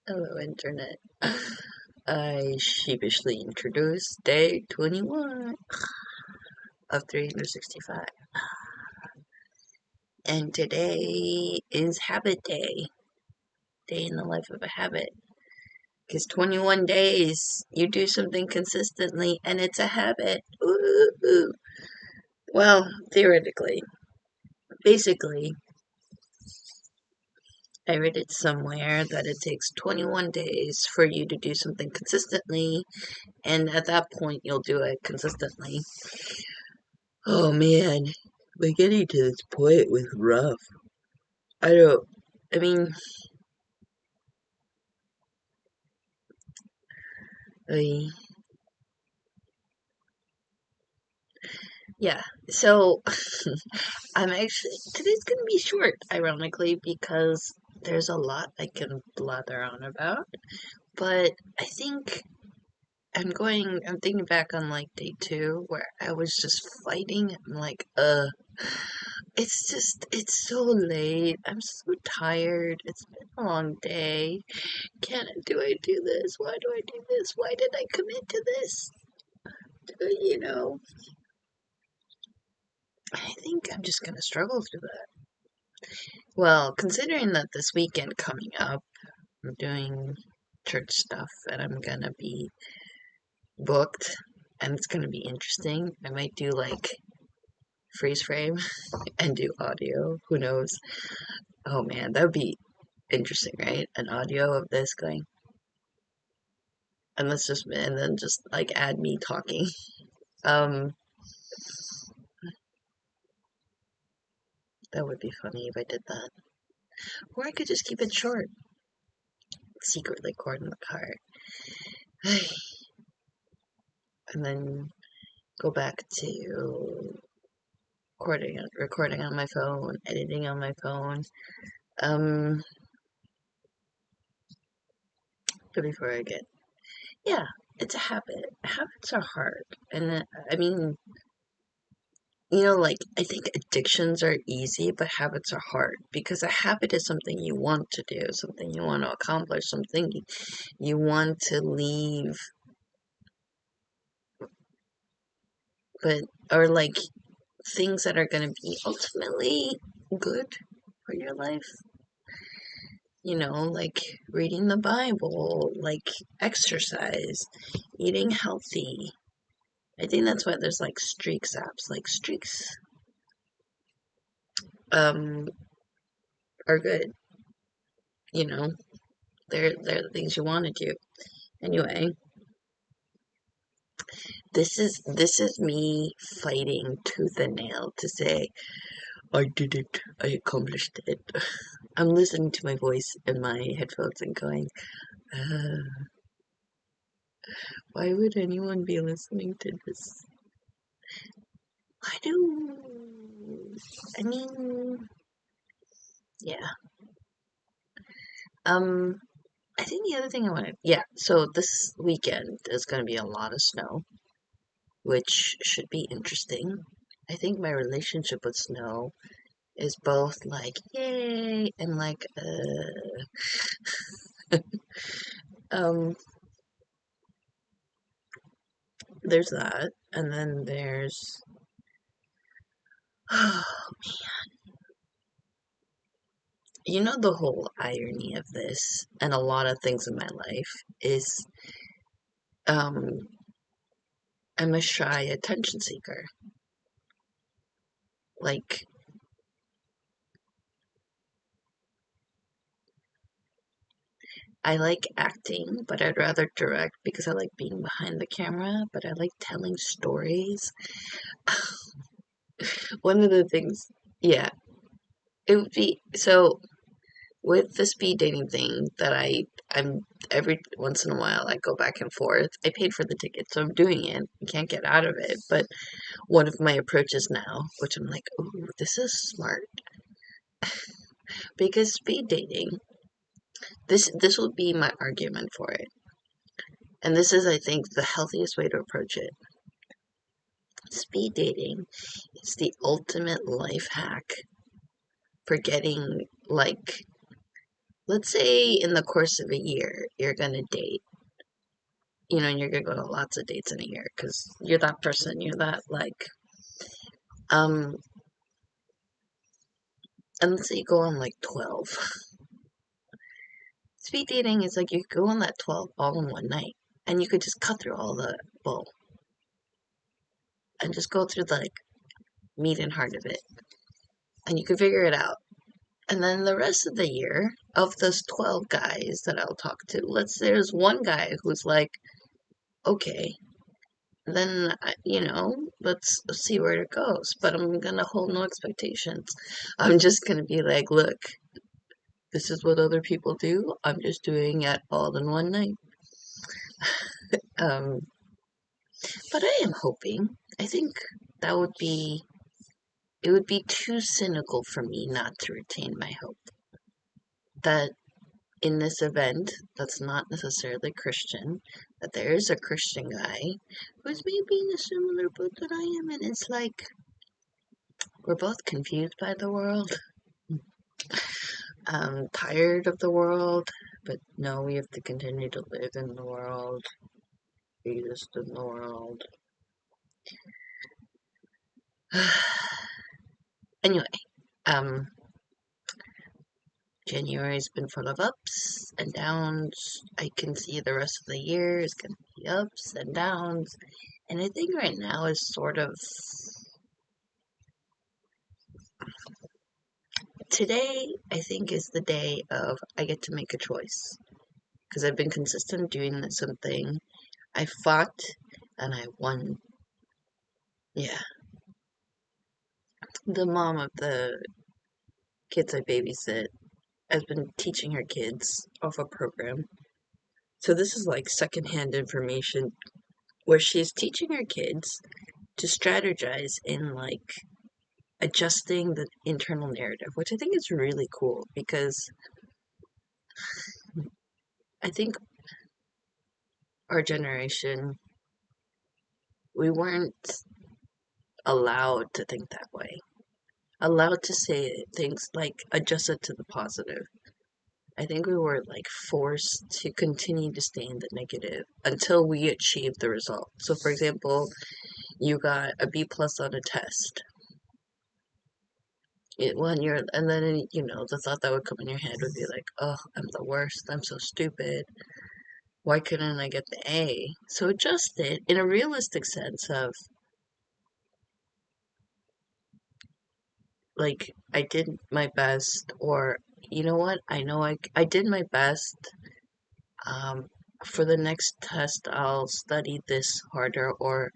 Hello, Internet. I sheepishly introduced day 21 of 365. And today is Habit Day. Day in the life of a habit. Because 21 days, you do something consistently, and it's a habit. Ooh. Well, theoretically. Basically, I read it somewhere that it takes 21 days for you to do something consistently, and at that point, you'll do it consistently. Oh man, we're getting to this point with rough. I don't, I mean, I, yeah, so today's gonna be short, ironically, because there's a lot I can blather on about, but I think I'm thinking back on like day two where I was just fighting. I'm like, it's so late. I'm so tired. It's been a long day. Do I do this? Why do I do this? Why did I commit to this? You know, I think I'm just gonna struggle through that. Well, considering that this weekend coming up, I'm doing church stuff and I'm gonna be booked and it's gonna be interesting. I might do like freeze frame and do audio. Who knows? Oh man, that would be interesting, right? An audio of this going, and then just like add me talking. Um, that would be funny if I did that. Or I could just keep it short. Secretly record in the car. And then go back to recording on my phone, editing on my phone. Um, but before I get, yeah, it's a habit. Habits are hard, and I mean, like I think addictions are easy, but habits are hard because a habit is something you want to do, something you want to accomplish, something you want to leave, but or like things that are going to be ultimately good for your life. Like reading the Bible, like exercise, eating healthy. I think that's why there's like streaks apps. Like streaks um are good, you know. They're the things you want to do. Anyway, this is me fighting tooth and nail to say I did it. I accomplished it. I'm listening to my voice in my headphones and going, uh, why would anyone be listening to this? I do. I mean, yeah. Um, I think the other thing I wanted, yeah. So this weekend is going to be a lot of snow, which should be interesting. I think my relationship with snow is both like yay and like um. There's that, and then there's the whole irony of this, and a lot of things in my life is um I'm a shy attention seeker. Like, I like acting, but I'd rather direct because I like being behind the camera, but I like telling stories. One of the things, yeah, it would be so with the speed dating thing that I'm every once in a while I go back and forth. I paid for the ticket, so I'm doing it. I can't get out of it. But one of my approaches now, which I'm like, ooh, this is smart. Because speed dating, this will be my argument for it. And this is, I think, the healthiest way to approach it. Speed dating is the ultimate life hack for getting, like, let's say in the course of a year, you're gonna date, and you're gonna go to lots of dates in a year because you're that person, you're that like, um, and let's say you go on like 12. Speed dating is like you could go on that 12 all in one night, and you could just cut through all the bull and just go through the like meat and heart of it, and you could figure it out. And then the rest of the year, of those 12 guys that I'll talk to, there's one guy who's like, okay, then, let's see where it goes. But I'm gonna hold no expectations. I'm just gonna be like, look, this is what other people do. I'm just doing it all in one night. Um, but I am hoping. I think that it would be too cynical for me not to retain my hope that in this event that's not necessarily Christian, that there is a Christian guy who's maybe in a similar boat that I am, and it's like we're both confused by the world, tired of the world, but no, we have to continue to live in the world, exist in the world. Anyway, um, January's been full of ups and downs. I can see the rest of the year is going to be ups and downs. And I think right now is sort of today, I think, is the day of I get to make a choice. Because I've been consistent doing something. I fought and I won. Yeah. The mom of the kids I babysit has been teaching her kids off a program. So this is like secondhand information where she's teaching her kids to strategize in like adjusting the internal narrative, which I think is really cool because I think our generation, we weren't allowed to think that way, allowed to say things like adjust it to the positive. I think we were like forced to continue to stay in the negative until we achieved the result. So, for example, you got a B plus on a test. And then the thought that would come in your head would be like, oh, I'm the worst. I'm so stupid. Why couldn't I get the A? So adjust it in a realistic sense of like I did my best, or you know what? I know I did my best. Um, for the next test, I'll study this harder, or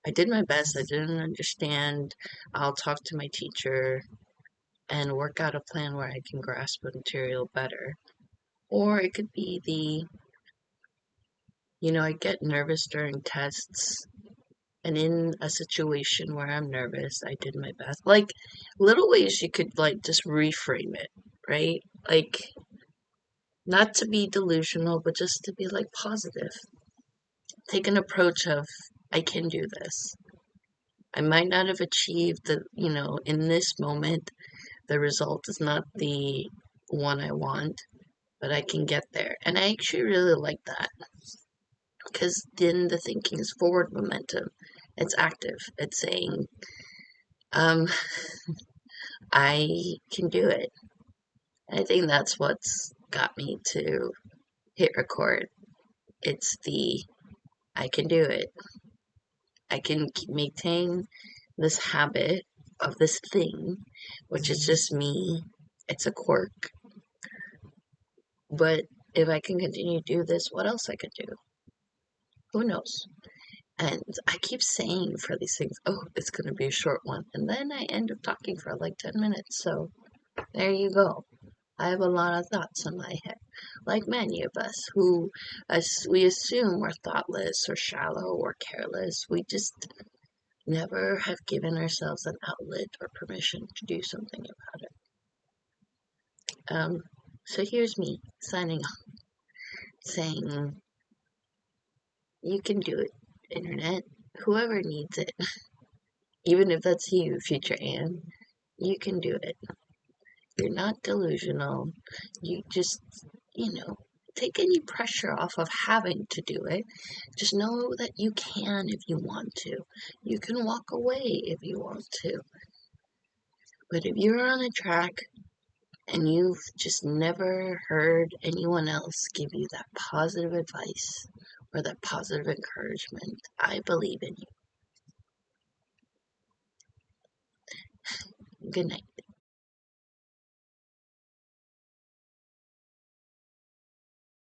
I did my best. I didn't understand. I'll talk to my teacher and work out a plan where I can grasp the material better. Or it could be I get nervous during tests, and in a situation where I'm nervous, I did my best. Like little ways you could like just reframe it, right? Like not to be delusional, but just to be like positive. Take an approach of I can do this. I might not have achieved in this moment, the result is not the one I want, but I can get there. And I actually really like that because then the thinking is forward momentum. It's active. It's saying, um, I can do it. I think that's what's got me to hit record. It's the I can do it. I can maintain this habit of this thing, which is just me. It's a quirk. But if I can continue to do this, what else I could do? Who knows? And I keep saying for these things, oh, it's going to be a short one. And then I end up talking for like 10 minutes. So there you go. I have a lot of thoughts in my head. Like many of us who, as we assume, are thoughtless or shallow or careless, we just never have given ourselves an outlet or permission to do something about it. So here's me signing off, saying, you can do it, Internet. Whoever needs it, even if that's you, future Anne, you can do it. You're not delusional. You just, take any pressure off of having to do it. Just know that you can if you want to. You can walk away if you want to. But if you're on a track and you've just never heard anyone else give you that positive advice or that positive encouragement, I believe in you. Good night.